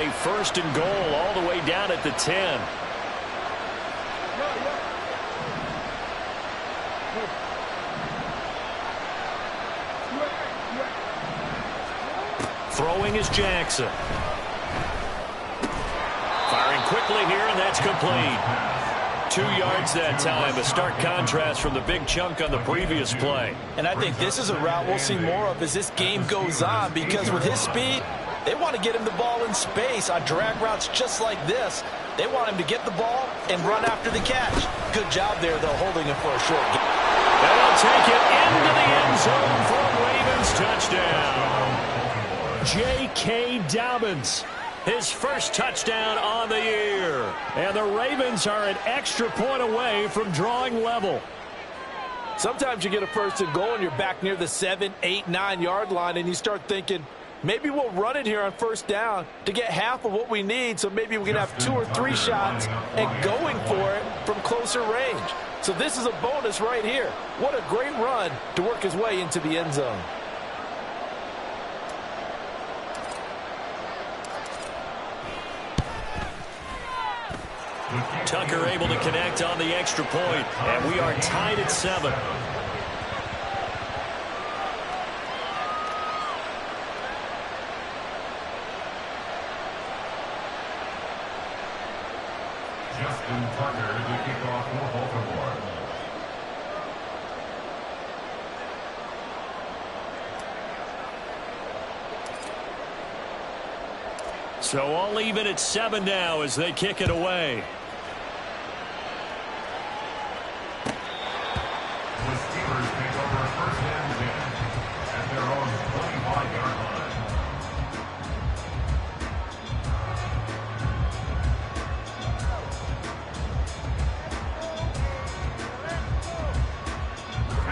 a 1st and goal all the way down at the 10. Throwing is Jackson. Firing quickly here, and that's complete. 2 yards that time, a stark contrast from the big chunk on the previous play. And I think this is a route we'll see more of as this game goes on, because with his speed, they want to get him the ball in space on drag routes just like this. They want him to get the ball and run after the catch. Good job there, though, holding him for a short game. And they'll take it into the end zone for a Ravens touchdown. J.K. Dobbins, his first touchdown on the year. And the Ravens are an extra point away from drawing level. Sometimes you get a 1st and goal and you're back near the 7, 8, 9-yard line, and you start thinking, maybe we'll run it here on 1st down to get half of what we need, so maybe we can have 2 or 3 shots and going for it from closer range. So this is a bonus right here. What a great run to work his way into the end zone. Tucker able to connect on the extra point, and we are tied at 7. Justin Tucker to kick off for Baltimore. So all even at 7 now as they kick it away. The Steelers take over 1st and 10 at their own 25-yard line.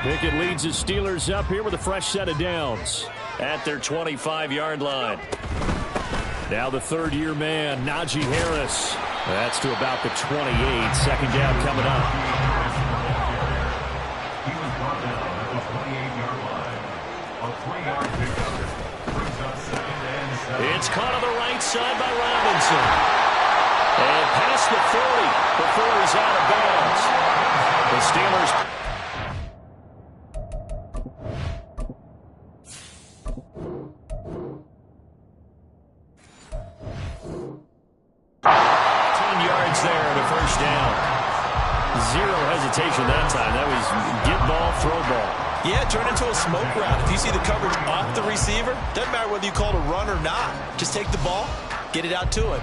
Pickett leads the Steelers up here with a fresh set of downs at their 25-yard line. Now the 3rd-year man, Najee Harris. That's to about the 28. 2nd down coming up. He was brought down at the 28-yard line. A 3-yard pickup brings up 2nd and 7. It's caught on the right side by Robinson. And past the 40 before he's out of bounds. The Steelers... there to 1st down. 0 hesitation that time. That was get ball, throw ball. Yeah, turn into a smoke route. If you see the coverage off the receiver, doesn't matter whether you call it a run or not. Just take the ball, get it out to him.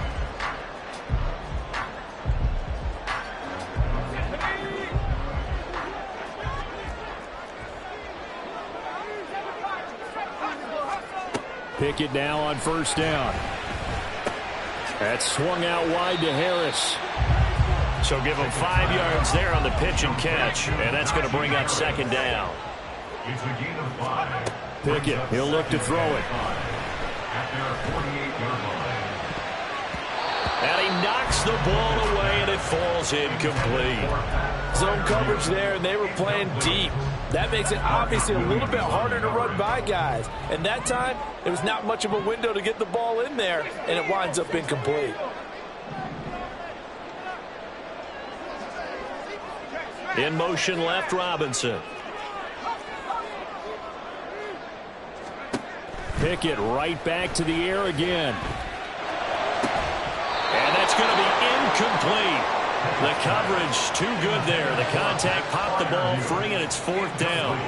Pickett now on 1st down. That's swung out wide to Harris. So give him 5 yards there on the pitch and catch. And that's going to bring up 2nd down. It's a gain of 5. Pickett, he'll look to throw it. At their 48-yard line. And he knocks the ball away, and it falls incomplete. Zone coverage there, and they were playing deep. That makes it obviously a little bit harder to run by guys. And that time, there was not much of a window to get the ball in there, and it winds up incomplete. In motion left, Robinson. Pickett right back to the air again. And that's going to be incomplete. The coverage too good there. The contact popped the ball free, and it's 4th down.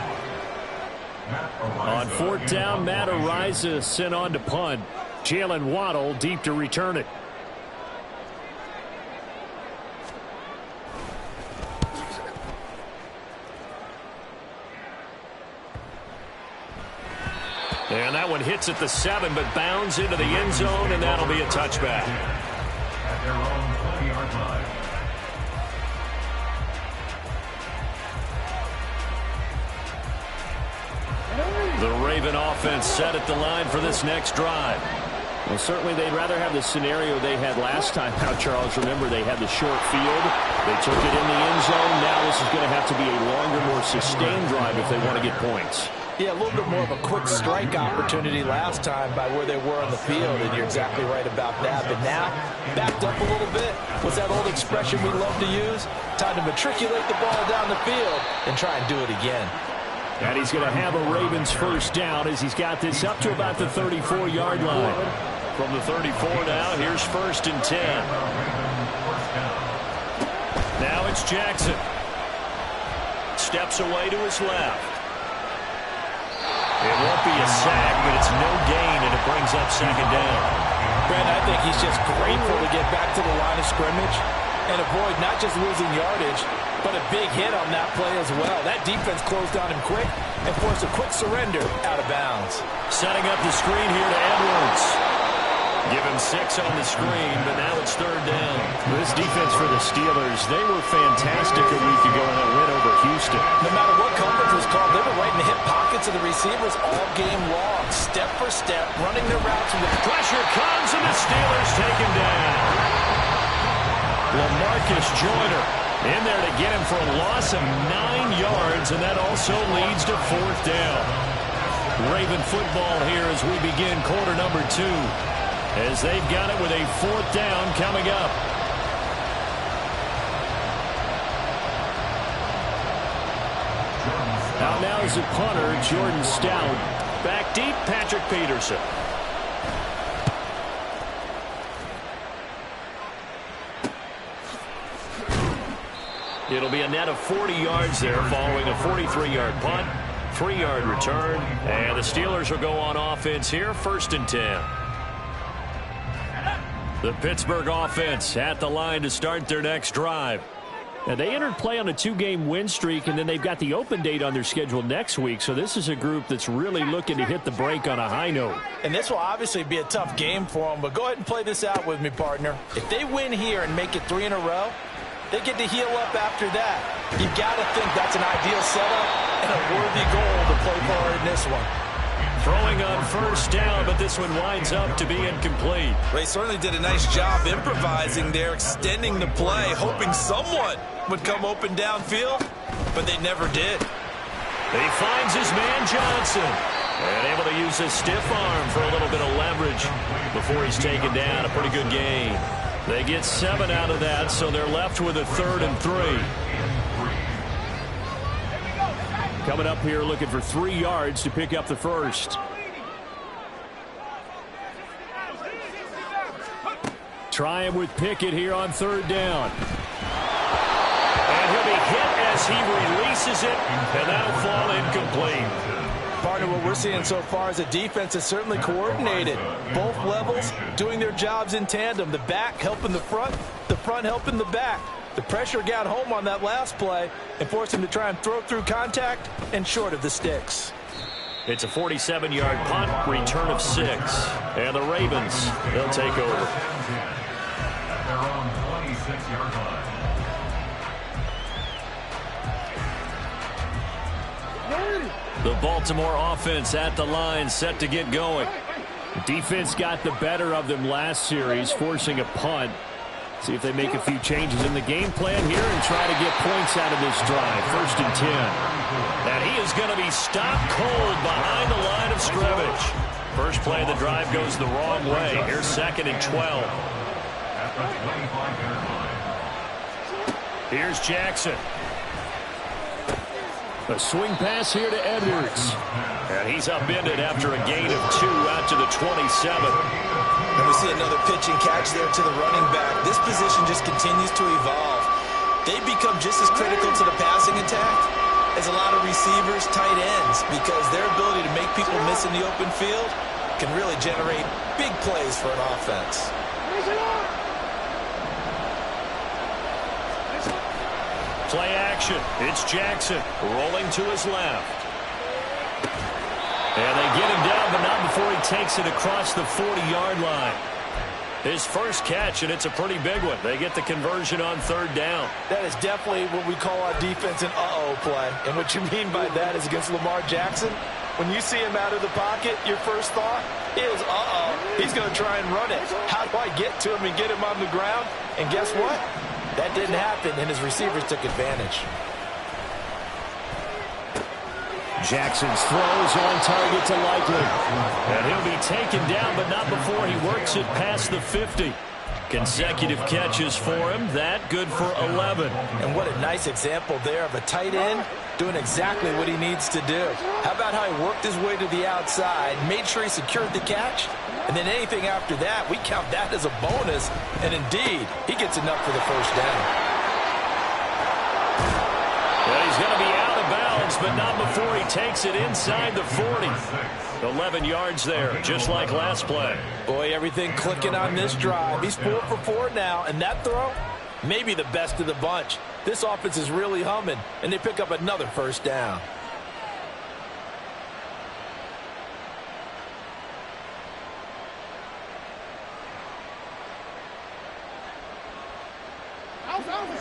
On 4th down, Matt Araiza sent on to punt. Jalen Waddle deep to return it. And that one hits at the 7, but bounds into the end zone, and that'll be a touchback. At their own 20-yard line. The Raven offense set at the line for this next drive. Well, certainly they'd rather have the scenario they had last time out, Charles. Remember, they had the short field. They took it in the end zone. Now this is going to have to be a longer, more sustained drive if they want to get points. Yeah, a little bit more of a quick strike opportunity last time by where they were on the field, and you're exactly right about that. But now, backed up a little bit. What's that old expression we love to use? Time to matriculate the ball down the field and try and do it again. And he's going to have a Ravens first down as he's got this up to about the 34-yard line. From the 34 now, here's 1st and 10. Now it's Jackson. Steps away to his left. It won't be a sack, but it's no gain, and it brings up 2nd down. Brent, I think he's just grateful to get back to the line of scrimmage and avoid not just losing yardage, but a big hit on that play as well. That defense closed on him quick and forced a quick surrender out of bounds. Setting up the screen here to Edwards. Give him 6 on the screen, but now it's 3rd down. This defense for the Steelers, they were fantastic a week ago in that win over Houston. No matter what coverage was called, they were right in the hip pockets of the receivers all game long, step for step, running their routes. With pressure comes, and the Steelers take him down. LaMarcus Joyner in there to get him for a loss of 9 yards, and that also leads to 4th down. Raven football here as we begin quarter number 2. As they've got it with a 4th down coming up. Out now is a punter, Jordan Stout. Back deep, Patrick Peterson. It'll be a net of 40 yards there following a 43-yard punt, 3-yard return, and the Steelers will go on offense here, 1st and 10. The Pittsburgh offense at the line to start their next drive. Now, they entered play on a 2-game win streak, and then they've got the open date on their schedule next week. So this is a group that's really looking to hit the break on a high note. And this will obviously be a tough game for them, but go ahead and play this out with me, partner. If they win here and make it 3 in a row, they get to heal up after that. You've got to think that's an ideal setup and a worthy goal to play for in this one. Throwing on 1st down, but this one winds up to be incomplete. They certainly did a nice job improvising there, extending the play, hoping someone would come open downfield, but they never did. He finds his man Johnson, and able to use his stiff arm for a little bit of leverage before he's taken down. A pretty good gain. They get 7 out of that, so they're left with a 3rd and 3. Coming up here looking for 3 yards to pick up the first. Trying with Pickett here on 3rd down. And he'll be hit as he releases it, and that'll fall incomplete. Partner, what we're seeing so far is a defense is certainly coordinated. Both levels doing their jobs in tandem. The back helping the front helping the back. The pressure got home on that last play and forced him to try and throw through contact and short of the sticks. It's a 47-yard punt, return of 6. And the Ravens, they'll take over. At their own 26-yard line. The Baltimore offense at the line, set to get going. The defense got the better of them last series, forcing a punt. See if they make a few changes in the game plan here and try to get points out of this drive. 1st and 10. And he is going to be stopped cold behind the line of scrimmage. First play of the drive goes the wrong way. Here's 2nd and 12. At the 25-yard line. Here's Jackson. A swing pass here to Edwards. And he's upended after a gain of 2 out to the 27. And we see another pitch and catch there to the running back. This position just continues to evolve. They become just as critical to the passing attack as a lot of receivers, tight ends, because their ability to make people miss in the open field can really generate big plays for an offense. Play action. It's Jackson rolling to his left. And they get him down, but not before he takes it across the 40-yard line. His first catch, and it's a pretty big one. They get the conversion on 3rd down. That is definitely what we call our defense an uh-oh play. And what you mean by that is against Lamar Jackson, when you see him out of the pocket, your first thought is, uh-oh, he's going to try and run it. How do I get to him and get him on the ground? And guess what? That didn't happen, and his receivers took advantage. Jackson's throws on target to Likely. And he'll be taken down, but not before he works it past the 50. Consecutive catches for him. That good for 11. And what a nice example there of a tight end doing exactly what he needs to do. How about how he worked his way to the outside, made sure he secured the catch, and then anything after that, we count that as a bonus. And indeed, he gets enough for the first down. Well, he's going to be out of bounds, but not before he takes it inside the 40. 11 yards there, just like last play. Boy, everything clicking on this drive. He's 4 for 4 now, and that throw, maybe the best of the bunch. This offense is really humming, and they pick up another first down.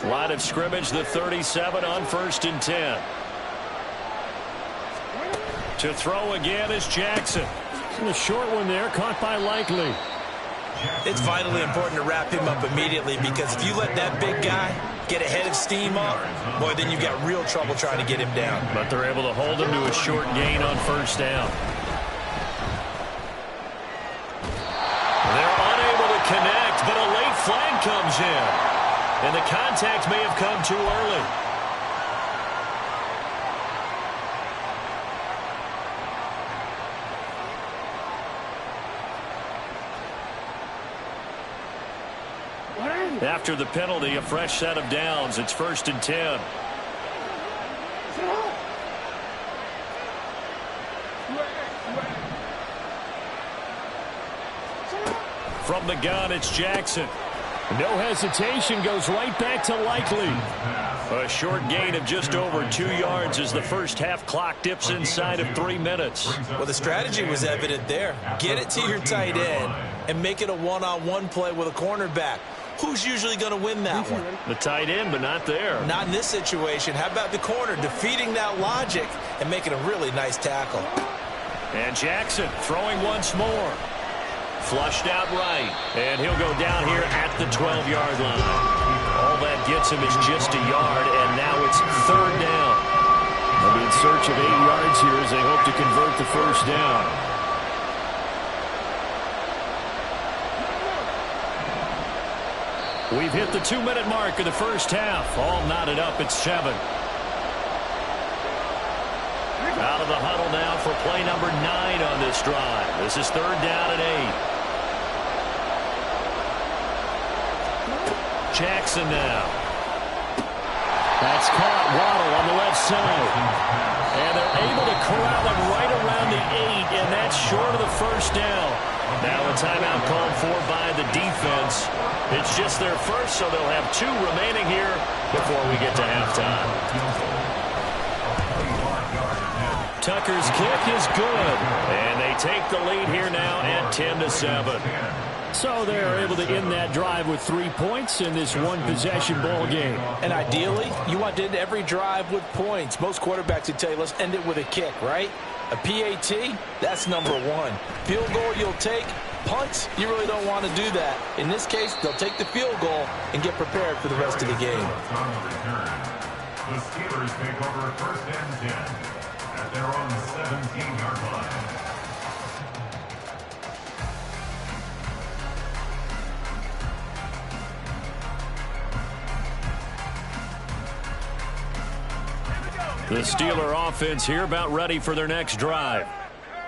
Line of scrimmage, the 37 on 1st and 10. To throw again is Jackson. And a short one there, caught by Likely. It's vitally important to wrap him up immediately, because if you let that big guy get a head of steam up, boy, then you've got real trouble trying to get him down. But they're able to hold him to a short gain on 1st down. They're unable to connect, but a late flag comes in. And the contact may have come too early. After the penalty, a fresh set of downs. It's 1st and 10. From the gun, it's Jackson. No hesitation, goes right back to Likely. A short gain of just over 2 yards as the first half clock dips inside of 3 minutes. Well, the strategy was evident there. Get it to your tight end and make it a one-on-one play with a cornerback. Who's usually going to win that one? The tight end, but not there. Not in this situation. How about the corner defeating that logic and making a really nice tackle? And Jackson throwing once more. Flushed out right. And he'll go down here at the 12-yard line. All that gets him is just a yard, and now it's 3rd down. They'll be in search of 8 yards here as they hope to convert the first down. We've hit the 2-minute mark of the first half. All knotted up at 7. Out of the huddle now for play number 9 on this drive. This is 3rd down and 8. Jackson now. That's caught. Waddle on the left side. And they're able to corral him right around the 8, and that's short of the first down. Now a timeout called for by the defense. It's just their first, so they'll have 2 remaining here before we get to halftime. Tucker's kick is good, and they take the lead here now at 10-7. So they're able to end that drive with 3 points in this one-possession ball game. And ideally, you want to end every drive with points. Most quarterbacks would tell you, let's end it with a kick, right? A PAT, that's number 1. Field goal you'll take. Punts, you really don't want to do that. In this case, they'll take the field goal and get prepared for the rest of the game. The Steelers take over 1st and 10 at their own 17-yard line. The Steeler offense here about ready for their next drive.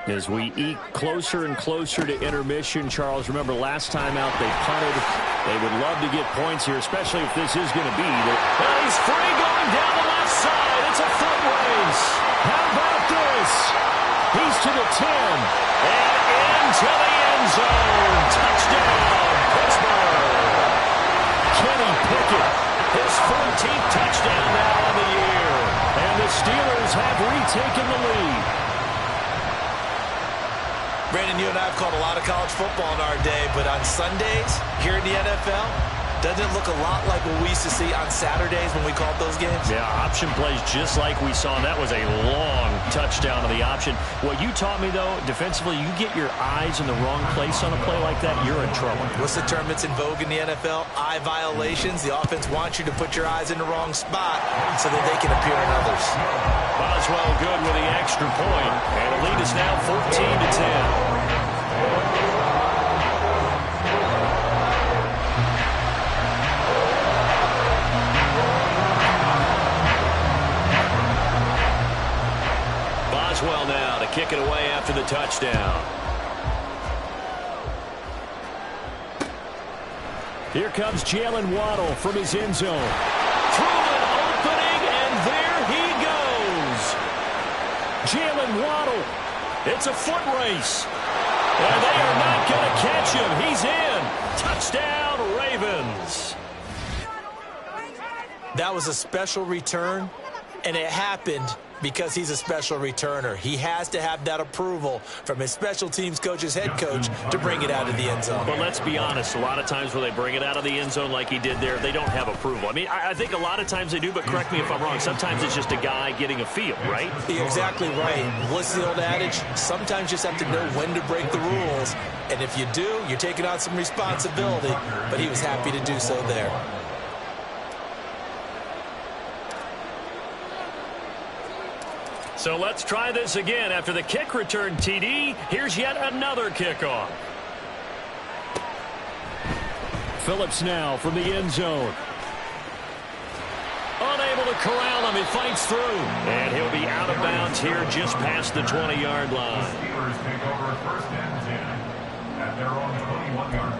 As we eke closer and closer to intermission, Charles, remember last time out they punted. They would love to get points here, especially if this is going to be. Well, he's free going down the left side. It's a foot race. How about this? He's to the 10 and into the end zone. Touchdown, Pittsburgh. Kenny Pickett, his 14th touchdown now on the year. And the Steelers have retaken the lead. Brandon, you and I have called a lot of college football in our day, but on Sundays, here in the NFL, Doesn't it look a lot like what we used to see on Saturdays when we called those games? Yeah, option plays just like we saw. That was a long touchdown on the option. What you taught me, though, defensively, you get your eyes in the wrong place on a play like that, you're in trouble. What's the term that's in vogue in the NFL? Eye violations. The offense wants you to put your eyes in the wrong spot so that they can appear in others. Boswell good with the extra point, and the lead is now 14-10. Boswell now to kick it away after the touchdown. Here comes Jalen Waddle from his end zone. Through an opening, and there he goes. Jalen Waddle. It's a foot race. And they are not going to catch him. He's in. Touchdown, Ravens. That was a special return, and it happened because he's a special returner. He has to have that approval from his special teams coach, his head coach, to bring it out of the end zone. But let's be honest, a lot of times when they bring it out of the end zone like he did there, they don't have approval. I mean, I think a lot of times they do, but correct me if I'm wrong. Sometimes it's just a guy getting a feel, right? You're exactly right. What's the old adage? Sometimes you just have to know when to break the rules. And if you do, you're taking on some responsibility. But he was happy to do so there. So let's try this again. After the kick return TD, here's yet another kickoff. Phillips now from the end zone. Unable to corral him. He fights through. And he'll be out of bounds here just past the 20-yard line. The Steelers take over first and 10 at their own 21-yard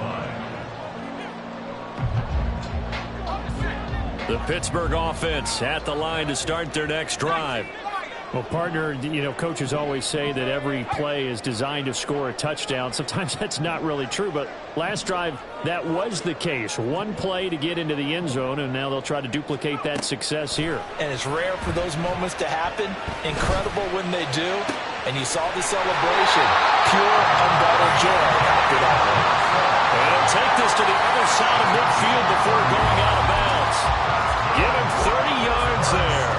line. The Pittsburgh offense at the line to start their next drive. Well, partner, you know, coaches always say that every play is designed to score a touchdown. Sometimes that's not really true, but last drive, that was the case. One play to get into the end zone, and now they'll try to duplicate that success here. And it's rare for those moments to happen. Incredible when they do. And you saw the celebration. Pure, unbridled joy after that one. And he'll take this to the other side of midfield before going out of bounds. Give him 30 yards there.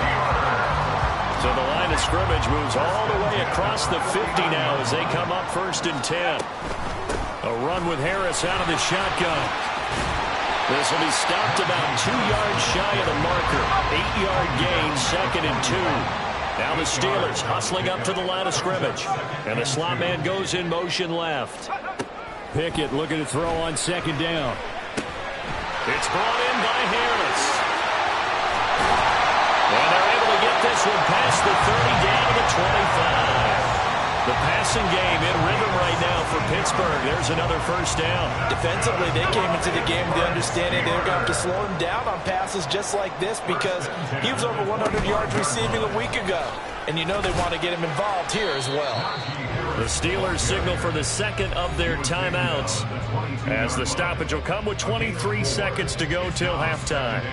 So the line of scrimmage moves all the way across the 50 now as they come up first and 10. A run with Harris out of the shotgun. This will be stopped about 2 yards shy of the marker. 8-yard gain, second and 2. Now the Steelers hustling up to the line of scrimmage. And the slot man goes in motion left. Pickett looking to throw on second down. It's brought in by Harris. And they're able to get this one past the 30 down to the 25. The passing game in rhythm right now for Pittsburgh. There's another first down. Defensively, they came into the game with the understanding they're going to have to slow him down on passes just like this because he was over 100 yards receiving a week ago. And you know they want to get him involved here as well. The Steelers signal for the second of their timeouts as the stoppage will come with 23 seconds to go till halftime.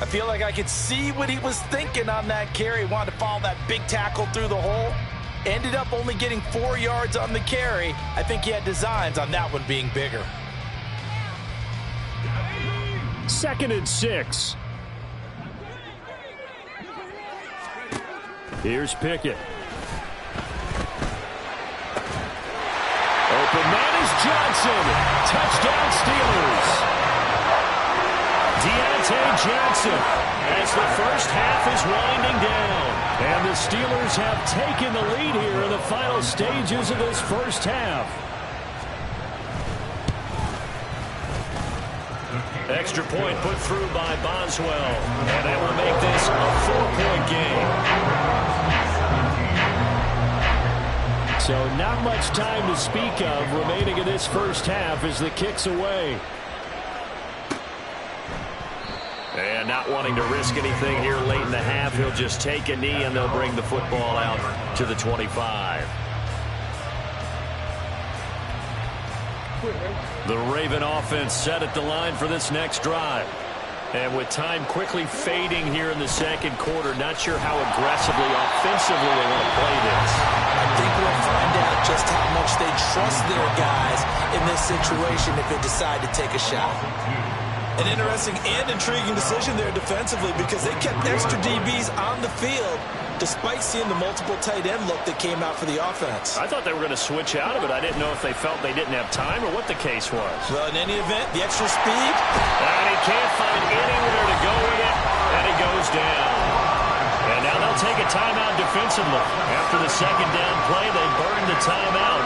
I feel like I could see what he was thinking on that carry. He wanted to follow that big tackle through the hole. Ended up only getting 4 yards on the carry. I think he had designs on that one being bigger. Second and 6. Here's Pickett. Open man is Johnson. Touchdown Steelers. Deontay Johnson as the first half is winding down. And the Steelers have taken the lead here in the final stages of this first half. Extra point put through by Boswell. And that will make this a 4-point game. So not much time to speak of remaining in this first half as the kick's away. And not wanting to risk anything here late in the half, he'll just take a knee and they'll bring the football out to the 25. The Raven offense set at the line for this next drive. And with time quickly fading here in the second quarter, not sure how aggressively, offensively they want to play this. I think we'll find out just how much they trust their guys in this situation if they decide to take a shot. An interesting and intriguing decision there defensively because they kept extra DBs on the field despite seeing the multiple tight end look that came out for the offense. I thought they were going to switch out of it. I didn't know if they felt they didn't have time or what the case was. Well, in any event, the extra speed. And he can't find anywhere to go with it, and he goes down. And now they'll take a timeout defensively. After the second down play, they burned the timeout,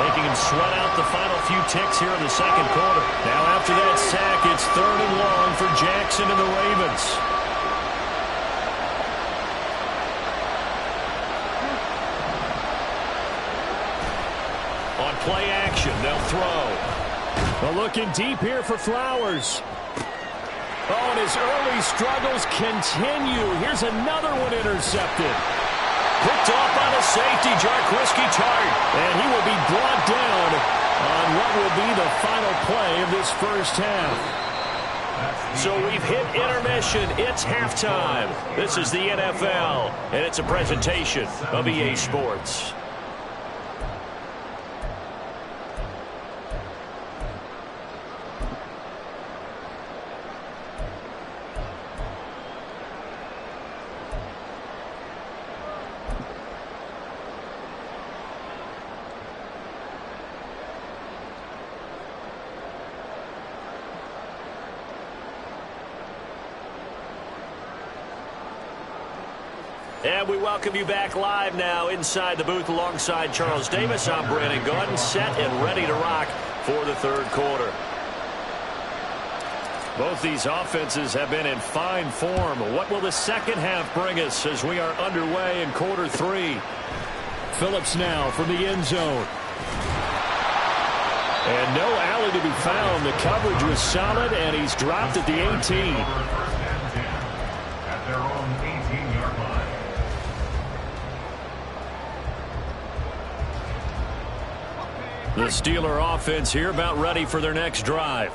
making him sweat out the final few ticks here in the second quarter. Now after that sack, it's 3rd and long for Jackson and the Ravens. On play action, they'll throw. Well, looking deep here for Flowers. Oh, and his early struggles continue. Here's another one intercepted. Picked off by the safety, Jarquiski Tart. And he will be brought down on what will be the final play of this first half. So we've hit intermission. It's halftime. This is the NFL, and it's a presentation of EA Sports. And we welcome you back live now inside the booth alongside Charles Davis. I'm Brandon Gaudin, set and ready to rock for the third quarter. Both these offenses have been in fine form. What will the second half bring us as we are underway in quarter 3? Phillips now from the end zone. And no alley to be found. The coverage was solid, and he's dropped at the 18. At their own 18-yard line. The Steeler offense here about ready for their next drive.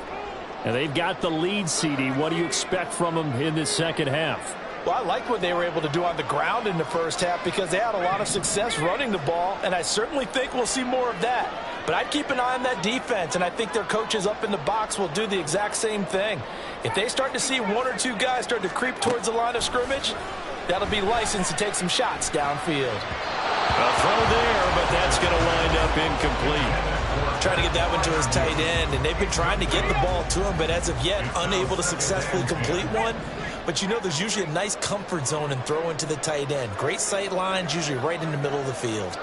And they've got the lead, CD. What do you expect from them in this second half? Well, I like what they were able to do on the ground in the first half because they had a lot of success running the ball, and I certainly think we'll see more of that. But I'd keep an eye on that defense, and I think their coaches up in the box will do the exact same thing. If they start to see 1 or 2 guys start to creep towards the line of scrimmage, that'll be licensed to take some shots downfield. A throw there, but that's going to wind up incomplete. Trying to get that one to his tight end, and they've been trying to get the ball to him, but as of yet, unable to successfully complete one. But you know there's usually a nice comfort zone in throwing to the tight end. Great sight lines, usually right in the middle of the field.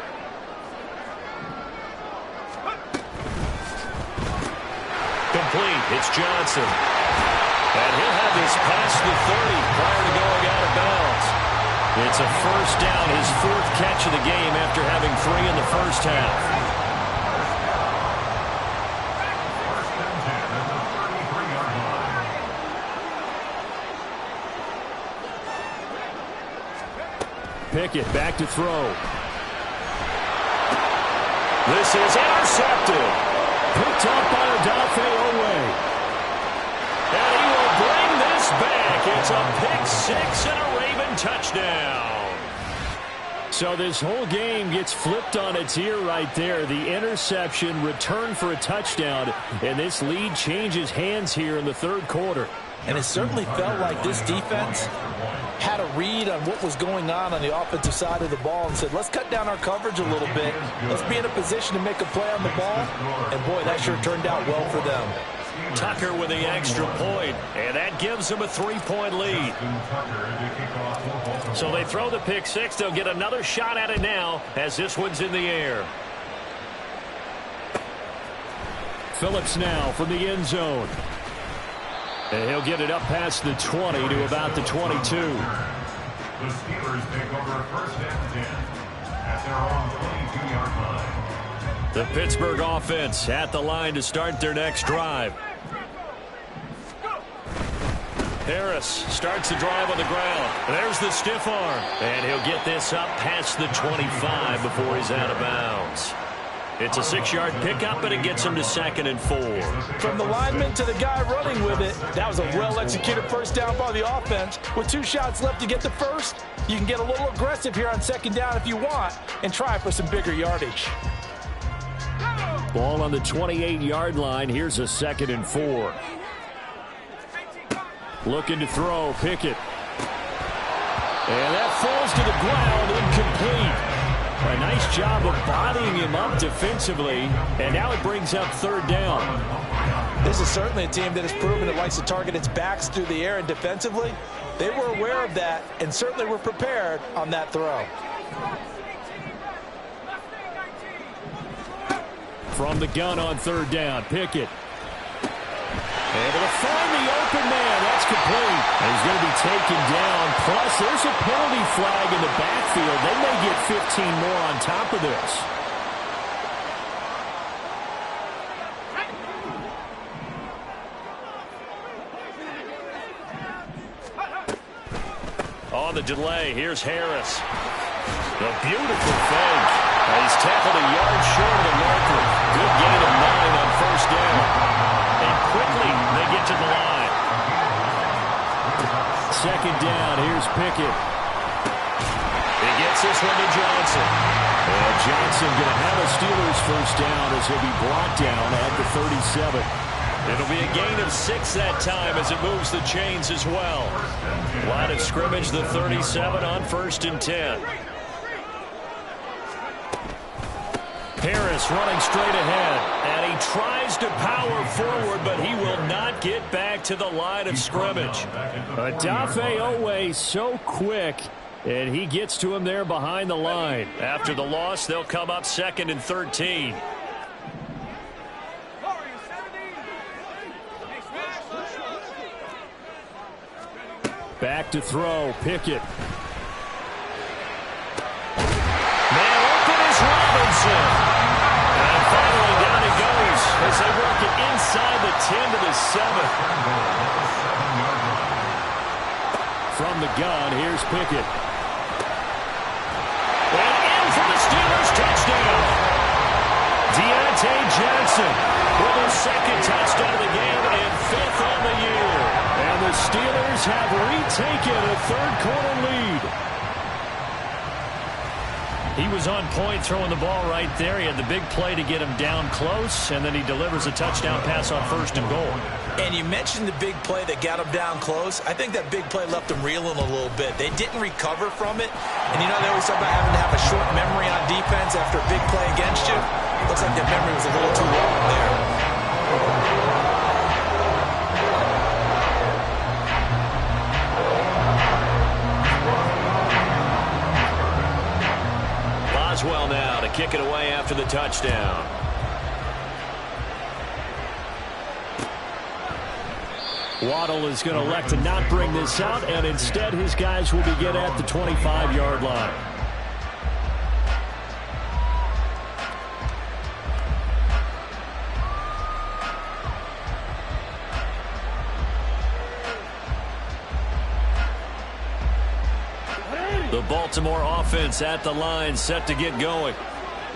Complete. It's Johnson. And he'll have this past the 30 prior to going out of bounds. It's a first down, his 4th catch of the game after having 3 in the first half. Pickett back to throw. This is intercepted. Picked up by Odafe Owe. And he will bring this back. It's a pick 6 and a Raven touchdown. So this whole game gets flipped on its ear right there. The interception, return for a touchdown, and this lead changes hands here in the third quarter. And it certainly felt like this defense had a read on what was going on the offensive side of the ball and said, let's cut down our coverage a little bit. Let's be in a position to make a play on the ball. And, boy, that sure turned out well for them. Tucker with the extra point, and that gives them a 3-point lead. So they throw the pick 6. They'll get another shot at it now as this one's in the air. Phillips now from the end zone. And he'll get it up past the 20 to about the 22. The Steelers take over first and 10 at their own 22-yard line. The Pittsburgh offense at the line to start their next drive. Harris starts the drive on the ground. There's the stiff arm. And he'll get this up past the 25 before he's out of bounds. It's a 6-yard pickup, but it gets him to 2nd and 4. From the lineman to the guy running with it, that was a well-executed first down by the offense. With 2 shots left to get the first, you can get a little aggressive here on 2nd down if you want and try for some bigger yardage. Ball on the 28-yard line. Here's a 2nd and 4. Looking to throw, Pickett. And that falls to the ground, incomplete. A nice job of bodying him up defensively, and now it brings up third down. This is certainly a team that has proven it likes to target its backs through the air, and defensively, they were aware of that and certainly were prepared on that throw. From the gun on third down, Pickett. Able to find the open man. That's complete. And he's going to be taken down. Plus, there's a penalty flag in the backfield. They may get 15 more on top of this. On the delay, here's Harris. The beautiful fake. He's tackled a yard short of the marker. Good gain of 9 on first down. And quickly, they get to the line. Second down, here's Pickett. He gets this one to Johnson. And Johnson going to have a Steelers first down as he'll be brought down at the 37. It'll be a gain of 6 that time as it moves the chains as well. Line of scrimmage, the 37 on 1st and 10. Harris running straight ahead, and he tries to power forward, but he will not get back to the line of scrimmage. Odafe Owe so quick, and he gets to him there behind the line. After the loss, they'll come up 2nd and 13. Back to throw, Pickett. Man open is Robinson. And finally down he goes as they work it inside the 10 to the 7. From the gun, here's Pickett. And in for the Steelers touchdown. Deontay Johnson with his 2nd touchdown of the game and 5th on the year. And the Steelers have retaken a 3rd-quarter lead. He was on point throwing the ball right there. He had the big play to get him down close, and then he delivers a touchdown pass on 1st and goal. And you mentioned the big play that got him down close. I think that big play left them reeling a little bit. They didn't recover from it. And you know they always talk about having to have a short memory on defense after a big play against you. Looks like that memory was a little too long there. Boswell now to kick it away after the touchdown. Waddle is going to elect to not bring this out, and instead his guys will begin at the 25-yard line. The Baltimore offense at the line, set to get going.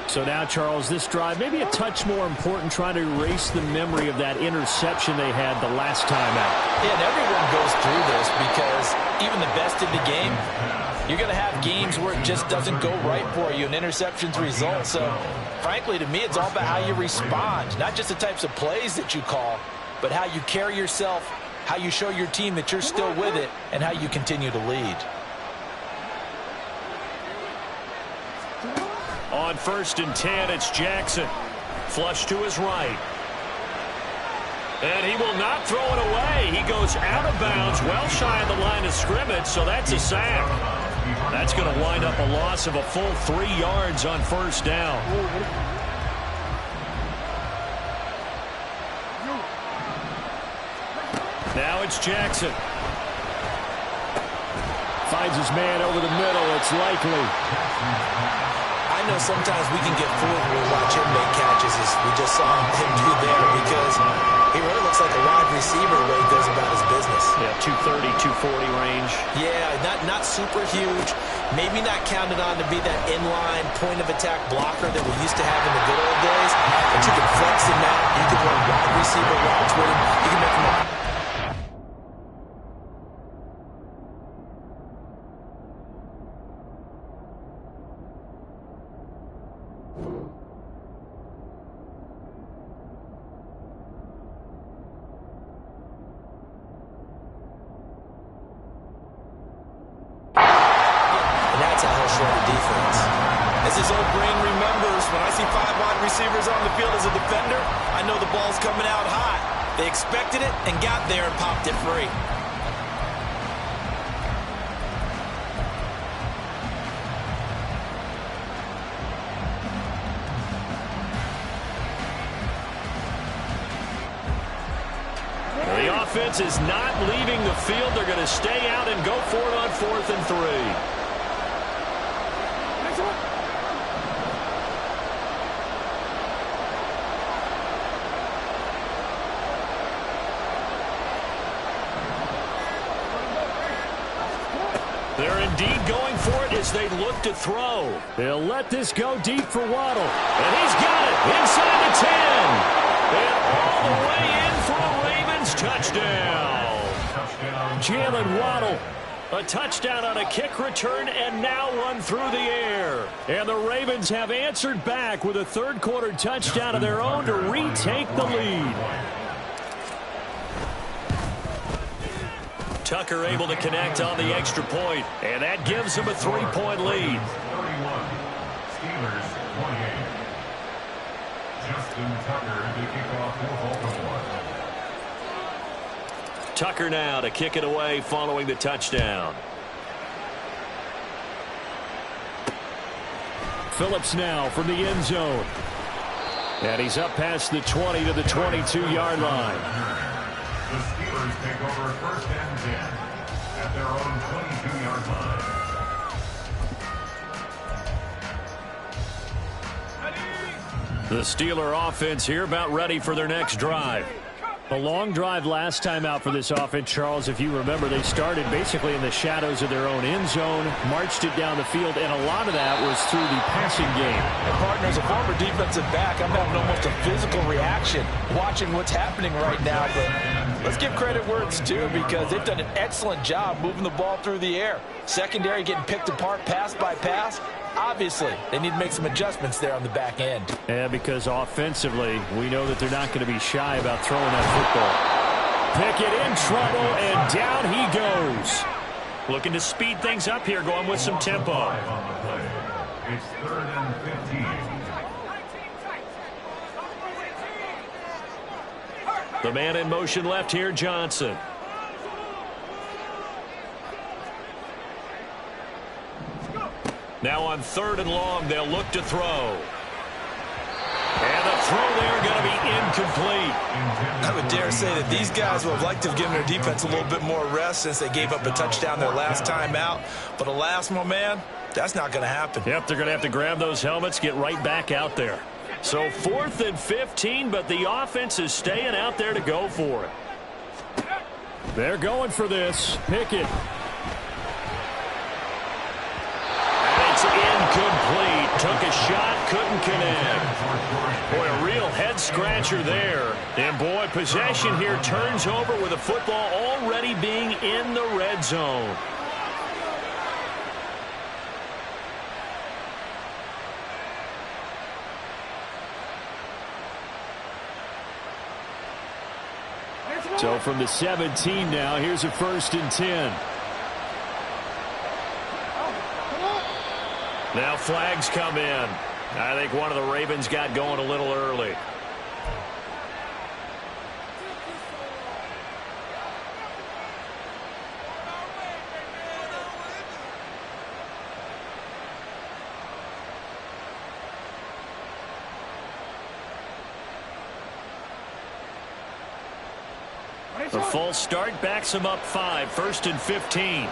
So now, Charles, this drive maybe a touch more important, trying to erase the memory of that interception they had the last time out. Yeah, and everyone goes through this because even the best in the game, you're going to have games where it just doesn't go right for you, and interceptions result. So, frankly, to me, it's all about how you respond, not just the types of plays that you call, but how you carry yourself, how you show your team that you're still with it, and how you continue to lead. On 1st and 10, it's Jackson. Flush to his right. And he will not throw it away. He goes out of bounds, well shy of the line of scrimmage, so that's a sack. That's going to wind up a loss of a full 3 yards on 1st down. Now it's Jackson. Finds his man over the middle. It's likely. I know sometimes we can get fooled when we watch him make catches, as we just saw him do there, because he really looks like a wide receiver the way he goes about his business. Yeah, 230, 240 range. Yeah, not super huge. Maybe not counted on to be that inline point-of-attack blocker that we used to have in the good old days. But you can flex him out. You can run wide receiver routes with him. You can make him a As his old brain remembers, when I see 5 wide receivers on the field as a defender, I know the ball's coming out hot. They expected it and got there and popped it free. The offense is not leaving the field. They're going to stay out and go for it on 4th and 3. They're indeed going for it as they look to throw. They'll let this go deep for Waddle. And he's got it inside the 10. And all the way in for a Ravens touchdown. Jalen Waddle, a touchdown on a kick return and now one through the air. And the Ravens have answered back with a third-quarter touchdown of their own to retake the lead. Tucker able to connect on the extra point, and that gives them a 3-point lead. 31, Steelers 28. Justin Tucker to kick off for Baltimore. Tucker now to kick it away following the touchdown. Phillips now from the end zone. And he's up past the 20 to the 22-yard line. The Steelers take over 1st and 10 at their own 22-yard line. The Steeler offense here about ready for their next drive. A long drive last time out for this offense, Charles. If you remember, they started basically in the shadows of their own end zone, marched it down the field, and a lot of that was through the passing game. And partner, as a former defensive back, I'm having almost a physical reaction watching what's happening right now. But let's give credit where it's due, because they've done an excellent job moving the ball through the air. Secondary getting picked apart pass by pass. Obviously, they need to make some adjustments there on the back end. Yeah, because offensively, we know that they're not going to be shy about throwing that football. Pickett in trouble, and down he goes. Looking to speed things up here, going with some tempo. On the play. It's 3rd and 15. The man in motion left here, Johnson. Now on 3rd and long, they'll look to throw. And the throw there going to be incomplete. I would dare say that these guys would have liked to have given their defense a little bit more rest since they gave up a touchdown their last time out. But alas, my man, that's not going to happen. Yep, they're going to have to grab those helmets, get right back out there. So 4th and 15, but the offense is staying out there to go for it. They're going for this. Pickett. Incomplete. Took a shot, couldn't connect. Boy, a real head-scratcher there. And, boy, possession here turns over with the football already being in the red zone. So from the 17 now, here's a 1st and 10. Now flags come in. I think one of the Ravens got going a little early. The false start backs him up 5, 1st and 15.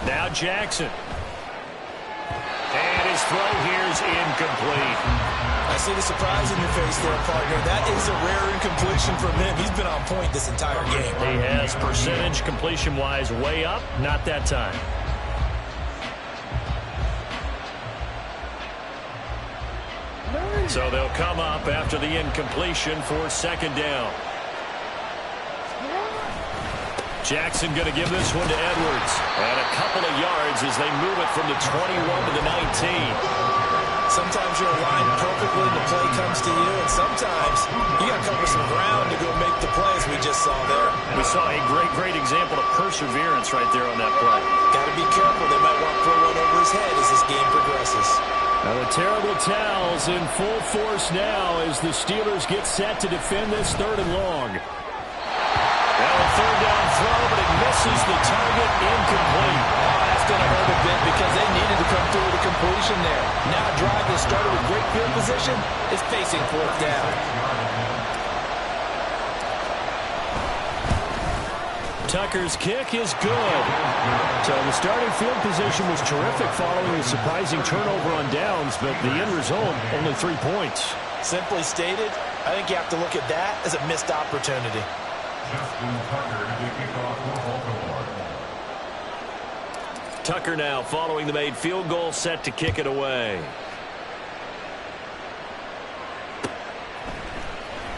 Now Jackson. And his throw here is incomplete. I see the surprise in your face there, partner. That is a rare incompletion from him. He's been on point this entire game. He has percentage completion-wise way up. Not that time. So they'll come up after the incompletion for 2nd down. Jackson going to give this one to Edwards. And a couple of yards as they move it from the 21 to the 19. Sometimes you're aligned perfectly and the play comes to you, and sometimes you got to cover some ground to go make the plays we just saw there. We saw a great example of perseverance right there on that play. Got to be careful. They might want to throw one over his head as this game progresses. Now the terrible towels in full force now as the Steelers get set to defend this 3rd and long. Now a 3rd down throw, but it misses the target, incomplete. That's going to hurt a bit because they needed to come through with a completion there. Now a drive that started with great field position is facing 4th down. Tucker's kick is good. So the starting field position was terrific following a surprising turnover on downs, but the end result, only 3 points. Simply stated, I think you have to look at that as a missed opportunity. Tucker now following the made field goal, set to kick it away.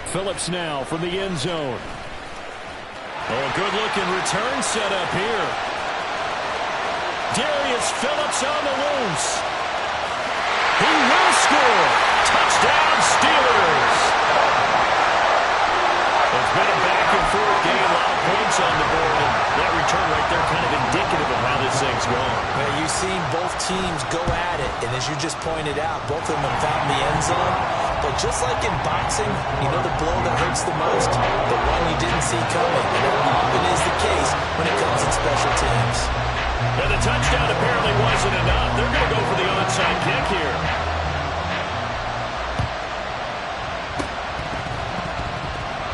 Phillips now from the end zone. Oh, good-looking return set up here. Darius Phillips on the loose. He will score. Touchdown, Steelers. It's been a back-and-forth game, a lot of points on the board, and that return right there kind of indicative of how this thing's going. Well, you've seen both teams go at it, and as you just pointed out, both of them have found the end zone. But just like in boxing, you know the blow that hurts the most? The one you didn't see coming. And that often is the case when it comes in special teams. And the touchdown apparently wasn't enough. They're going to go for the onside kick here.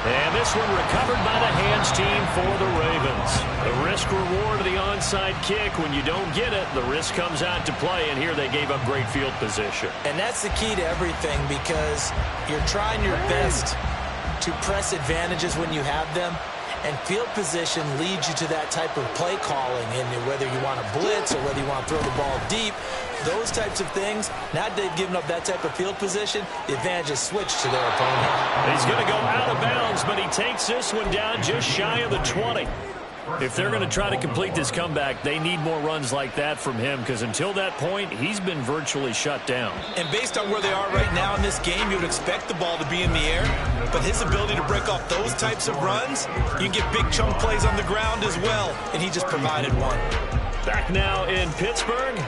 And this one recovered by the hands team for the Ravens. The risk-reward of the onside kick, when you don't get it, the risk comes out to play, and here they gave up great field position. And that's the key to everything, because you're trying your best to press advantages when you have them, and field position leads you to that type of play calling, and whether you want to blitz or whether you want to throw the ball deep, those types of things, now that they've given up that type of field position, the advantage is switched to their opponent. He's going to go out of bounds, but he takes this one down just shy of the 20. If they're going to try to complete this comeback, they need more runs like that from him, because until that point, he's been virtually shut down. And based on where they are right now in this game, you would expect the ball to be in the air, but his ability to break off those types of runs, you can get big chunk plays on the ground as well, and he just provided one. Back now in Pittsburgh.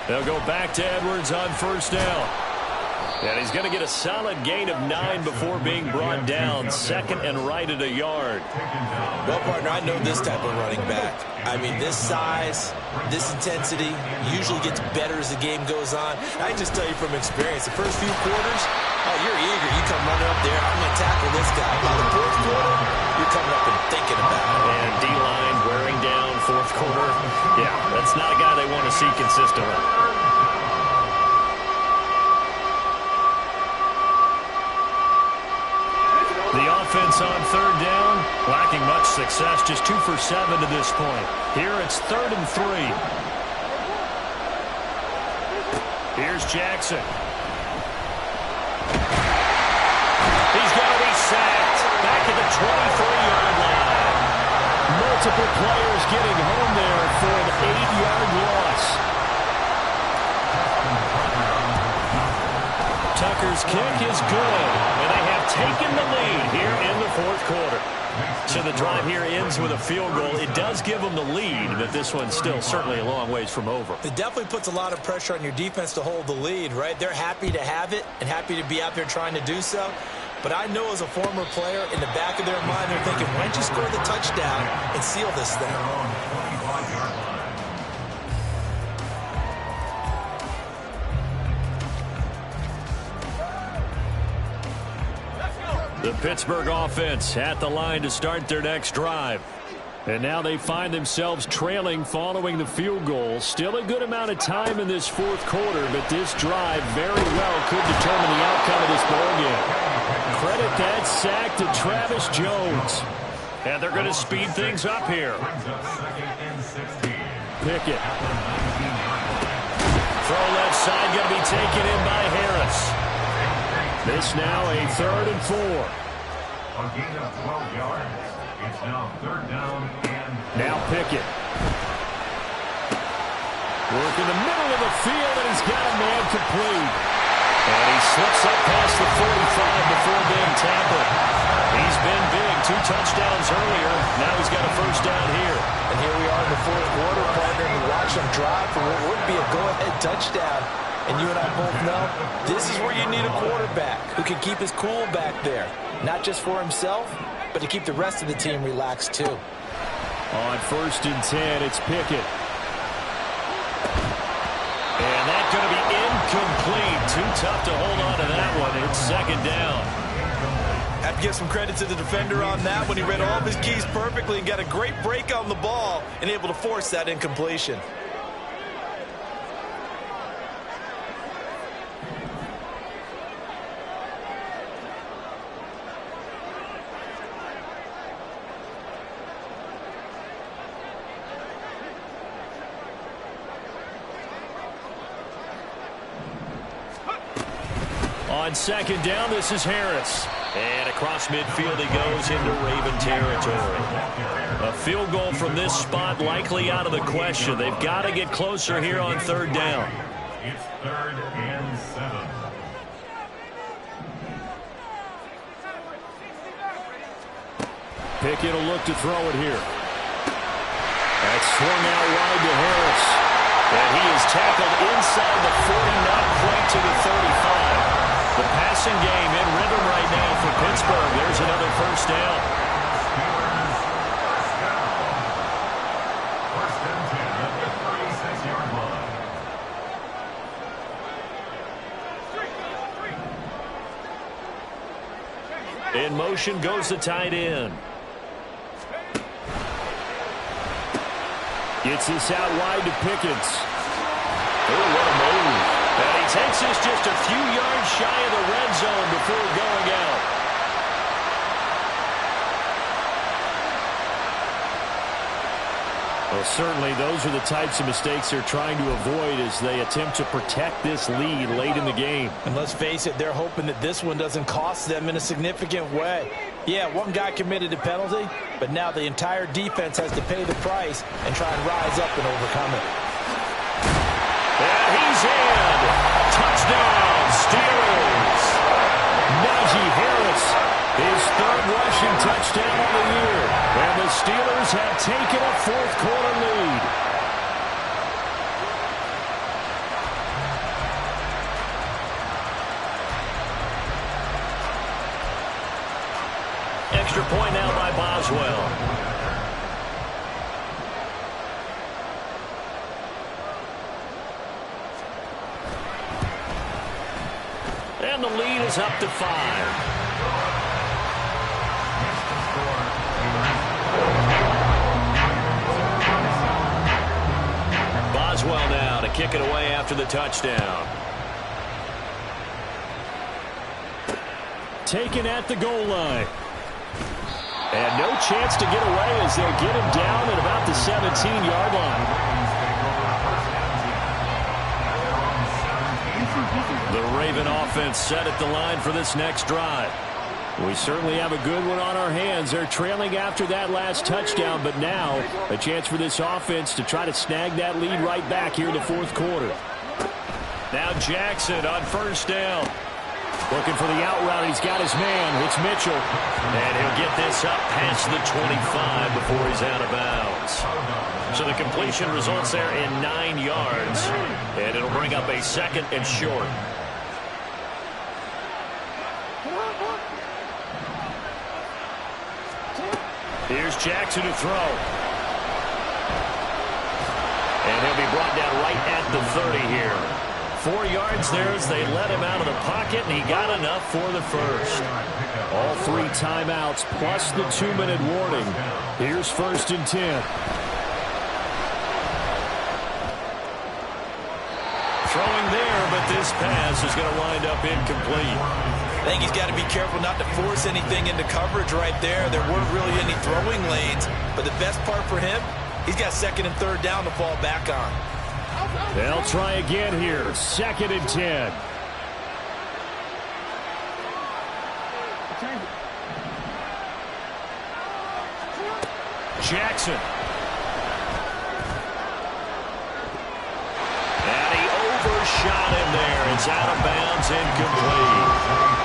They'll go back to Edwards on 1st down. And he's going to get a solid gain of 9 before being brought down. 2nd and right at a yard. Well, partner, I know this type of running back. I mean, this size, this intensity usually gets better as the game goes on. I can just tell you from experience, the first few quarters, oh, you're eager. You come running up there, I'm going to tackle this guy. By the 4th quarter, you're coming up and thinking about it. And D-line wearing down 4th quarter. Yeah, that's not a guy they want to see consistently. The offense on 3rd down, lacking much success, just 2 for 7 to this point. Here it's 3rd and 3. Here's Jackson. He's going to be sacked back at the 23-yard line. Multiple players getting home there for an 8-yard loss. Tucker's kick is good, and they have taken the lead here in the 4th quarter. So the drive here ends with a field goal. It does give them the lead, but this one's still certainly a long ways from over. It definitely puts a lot of pressure on your defense to hold the lead, right? They're happy to have it and happy to be out there trying to do so. But I know as a former player, in the back of their mind, they're thinking, why don't you score the touchdown and seal this thing? The Pittsburgh offense at the line to start their next drive. And now they find themselves trailing following the field goal. Still a good amount of time in this 4th quarter, but this drive very well could determine the outcome of this ballgame. Credit that sack to Travis Jones. And they're going to speed things up here. Pickett. Throw left side, going to be taken in by Harris. This now a 3rd and 4. A gain of 12 yards. It's now 3rd down and... Now Pickett. Work in the middle of the field, and he's got a man complete. And he slips up past the 45 before being tackled. He's been big. 2 touchdowns earlier. Now he's got a 1st down here. And here we are in the 4th quarter, partner, and we watch him drive for what would be a go-ahead touchdown. And you and I both know this is where you need a quarterback who can keep his cool back there. Not just for himself, but to keep the rest of the team relaxed too. On 1st and 10, it's Pickett. And that's going to be incomplete. Too tough to hold on to that one. It's 2nd down. Have to give some credit to the defender on that when he read all of his keys perfectly and got a great break on the ball and able to force that incompletion. On 2nd down, this is Harris. And across midfield he goes into Raven territory. A field goal from this spot likely out of the question. They've got to get closer here on 3rd down. It's 3rd and 7. Pickett will look to throw it here. That's swung out wide to Harris. And he is tackled inside the 40, not quite to the 35. The passing game in rhythm right now for Pittsburgh. There's another 1st down. 1st and 10 at the 36-yard line. In motion goes the tight end. Gets this out wide to Pickens. Oh, what a move. And he takes this just a few yards shy of the red zone before going out. Well, certainly those are the types of mistakes they're trying to avoid as they attempt to protect this lead late in the game. And let's face it, they're hoping that this one doesn't cost them in a significant way. Yeah, one guy committed a penalty, but now the entire defense has to pay the price and try and rise up and overcome it. And he's in. Touchdown, Steelers. Najee Harris, his 3rd rushing touchdown of the year. And the Steelers have taken a 4th quarter lead. Extra point now by Boswell. And the lead is up to 5. Boswell now to kick it away after the touchdown. Taken at the goal line. And no chance to get away as they'll get him down at about the 17-yard line. The Raven offense set at the line for this next drive. We certainly have a good one on our hands. They're trailing after that last touchdown, but now a chance for this offense to try to snag that lead right back here in the 4th quarter. Now Jackson on 1st down. Looking for the out route. He's got his man. It's Mitchell. And he'll get this up past the 25 before he's out of bounds. So the completion results there in 9 yards. And it'll bring up a 2nd and short. Here's Jackson to throw. And he'll be brought down right at the 30 here. 4 yards there as they let him out of the pocket, and he got enough for the 1st. All 3 timeouts plus the 2-minute warning. Here's 1st and 10. Throwing there, but this pass is going to wind up incomplete. I think he's got to be careful not to force anything into coverage right there. There weren't really any throwing lanes. But the best part for him, he's got second and third down to fall back on. They'll try again here. 2nd and 10. Jackson. And he overshot him there. It's out of bounds, incomplete.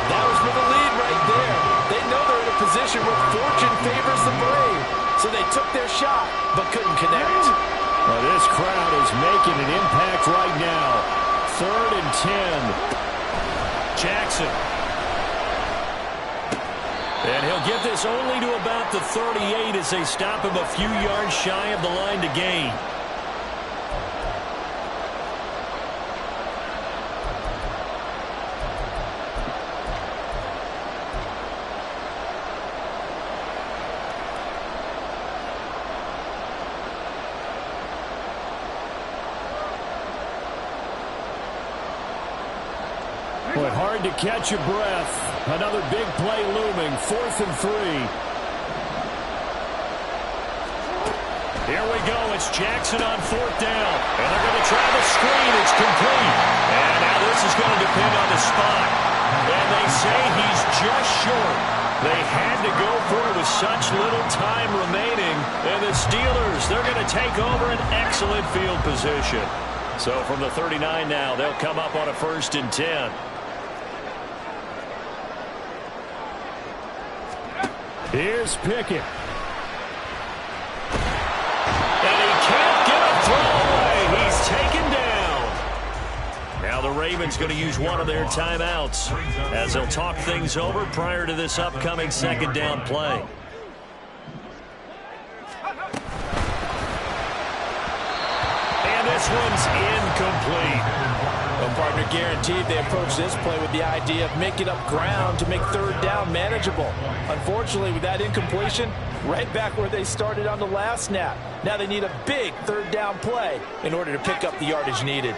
That was with a lead right there. They know they're in a position where fortune favors the brave. So they took their shot, but couldn't connect. Well, this crowd is making an impact right now. 3rd and 10. Jackson. And he'll get this only to about the 38 as they stop him a few yards shy of the line to gain. Boy, hard to catch your breath. Another big play looming. 4th and 3. Here we go. It's Jackson on 4th down. And they're going to try the screen. It's complete. And now this is going to depend on the spot. And they say he's just short. They had to go for it with such little time remaining. And the Steelers, they're going to take over an excellent field position. So from the 39 now, they'll come up on a 1st and 10. Here's Pickett. And he can't get a throw away. He's taken down. Now the Ravens going to use one of their timeouts as they'll talk things over prior to this upcoming 2nd down play. And this one's incomplete. Well, partner, guaranteed they approach this play with the idea of making up ground to make 3rd down manageable. Unfortunately, with that incompletion, right back where they started on the last snap. Now they need a big 3rd down play in order to pick up the yardage needed.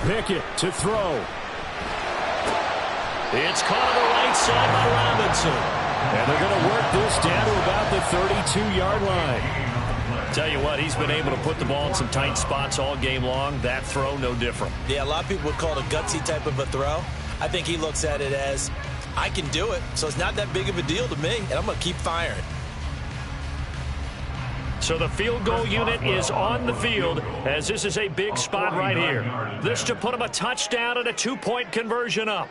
Pickett to throw. It's caught on the right side by Robinson. And they're going to work this down to about the 32-yard line. Tell you what, he's been able to put the ball in some tight spots all game long. That throw, no different. Yeah, a lot of people would call it a gutsy type of a throw. I think he looks at it as, I can do it, so it's not that big of a deal to me, and I'm going to keep firing. So the field goal unit is on the field as this is a big spot right here. This to put him a touchdown and a 2-point conversion up.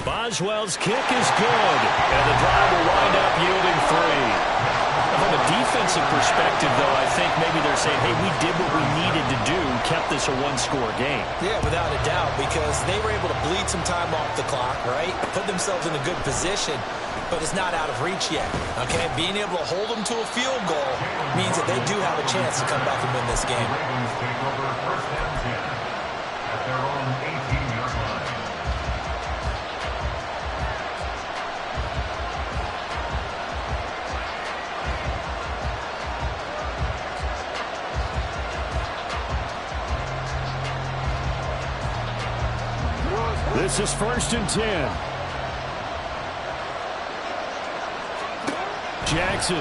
Boswell's kick is good, and the drive will wind up yielding 3. From a defensive perspective, though, I think maybe they're saying, hey, we did what we needed to do, kept this a 1-score game. Yeah, without a doubt, because they were able to bleed some time off the clock, right? Put themselves in a good position, but it's not out of reach yet, okay? Being able to hold them to a field goal means that they do have a chance to come back and win this game. Ravens take over 1st and 10 at their own 18-yard line. This is 1st and 10. Jackson.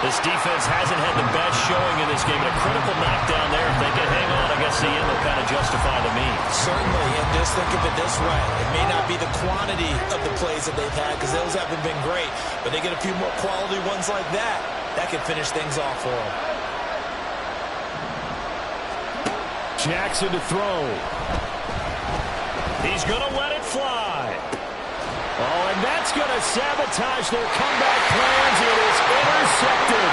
This defense hasn't had the best showing in this game. A critical knockdown there. If they can hang on, I guess the end will kind of justify the means. Certainly, and just think of it this way. It may not be the quantity of the plays that they've had because those haven't been great, but they get a few more quality ones like that. That could finish things off for them. Jackson to throw. He's going to let it fly. Oh, and that's going to sabotage their comeback plans. It is intercepted.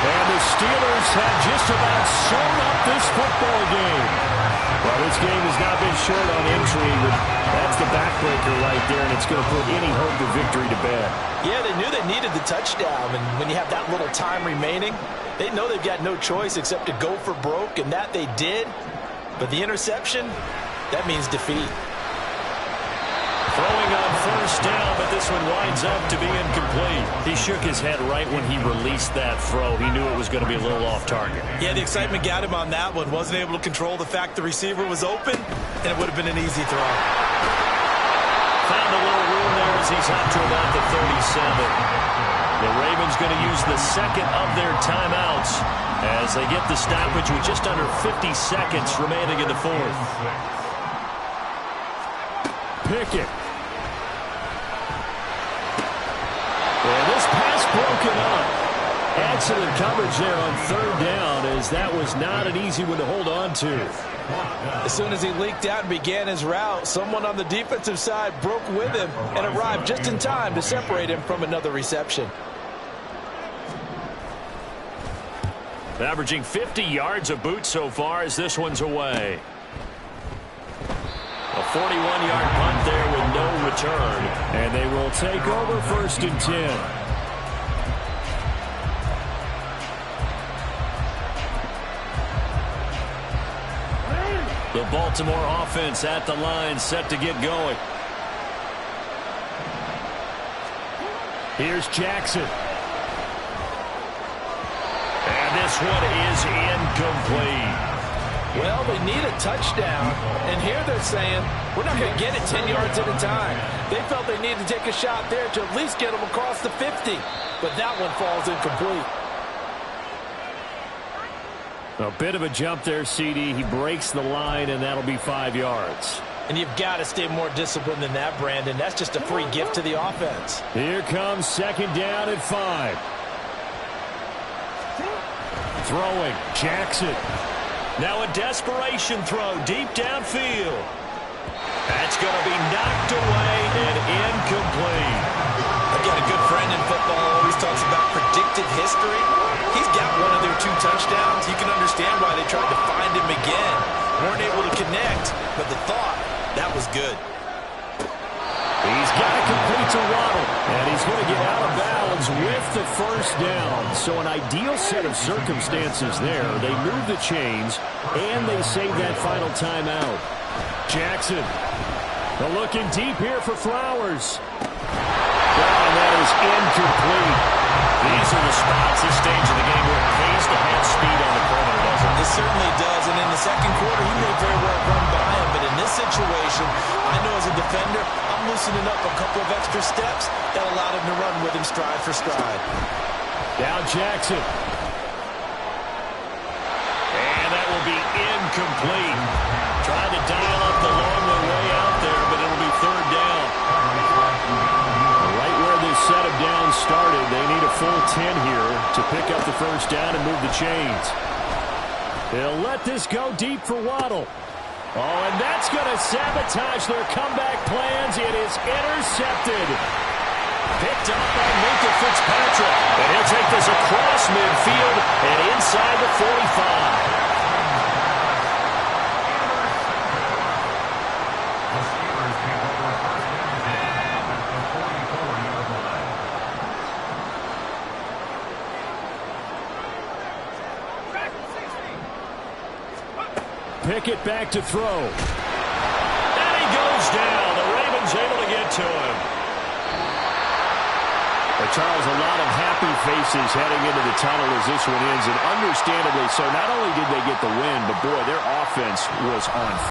And the Steelers have just about sewn up this football game. Well, this game has not been short on intrigue, but that's the backbreaker right there, and it's going to put any hope of victory to bed. Yeah, they knew they needed the touchdown, and when you have that little time remaining, they know they've got no choice except to go for broke, and that they did. But the interception, that means defeat. Throwing on first down, but this one winds up to be incomplete. He shook his head right when he released that throw. He knew it was going to be a little off target. Yeah, the excitement got him on that one. Wasn't able to control the fact the receiver was open, and it would have been an easy throw. Found a little room there as he's up to about the 37. The Ravens going to use the second of their timeouts as they get the stoppage with just under 50 seconds remaining in the fourth. Pickett. And this pass broken up. Excellent coverage there on third down, as that was not an easy one to hold on to. As soon as he leaked out and began his route, someone on the defensive side broke with him and arrived just in time to separate him from another reception. Averaging 50 yards a boot so far as this one's away. A 41-yard punt there with no return. And they will take over first and 10. The Baltimore offense at the line, set to get going. Here's Jackson. And this one is incomplete. Well, they need a touchdown, and here they're saying, we're not going to get it 10 yards at a time. They felt they needed to take a shot there to at least get them across the 50, but that one falls incomplete. A bit of a jump there, CD. He breaks the line, and that'll be 5 yards. And you've got to stay more disciplined than that, Brandon. That's just a free gift to the offense. Here comes second down at 5. Throwing, Jackson. Now a desperation throw deep downfield. That's going to be knocked away and incomplete. I've got a good friend in football who always talks about predictive history. He's got one of their 2 touchdowns. You can understand why they tried to find him again. Weren't able to connect, but the thought, that was good. He's got to complete to Waddle, and he's going to get out of bounds with the first down. So an ideal set of circumstances there. They move the chains, and they save that final timeout. Jackson, looking deep here for Flowers. And that is incomplete. These are the spots, this stage of the game, where it pays to have speed on the perimeter, doesn't it? It certainly does, and in the second quarter, he may very well run by him, but in this situation, I know as a defender, I'm loosening up a couple of extra steps that allowed him to run with him stride for stride. Now Jackson. And that will be incomplete. Trying to dial up the long way out there, but it'll be third down. Right where this set of downs started, they need a full 10 here to pick up the first down and move the chains. They'll let this go deep for Waddle. Oh, and that's going to sabotage their comeback plans. It is intercepted. Picked up by Minka Fitzpatrick. And he'll take this across midfield and inside the 45. Pickett back to throw. And he goes down. The Ravens able to get to him. But Charles, a lot of happy faces heading into the tunnel as this one ends, and understandably so. Not only did they get the win, but boy, their offense was on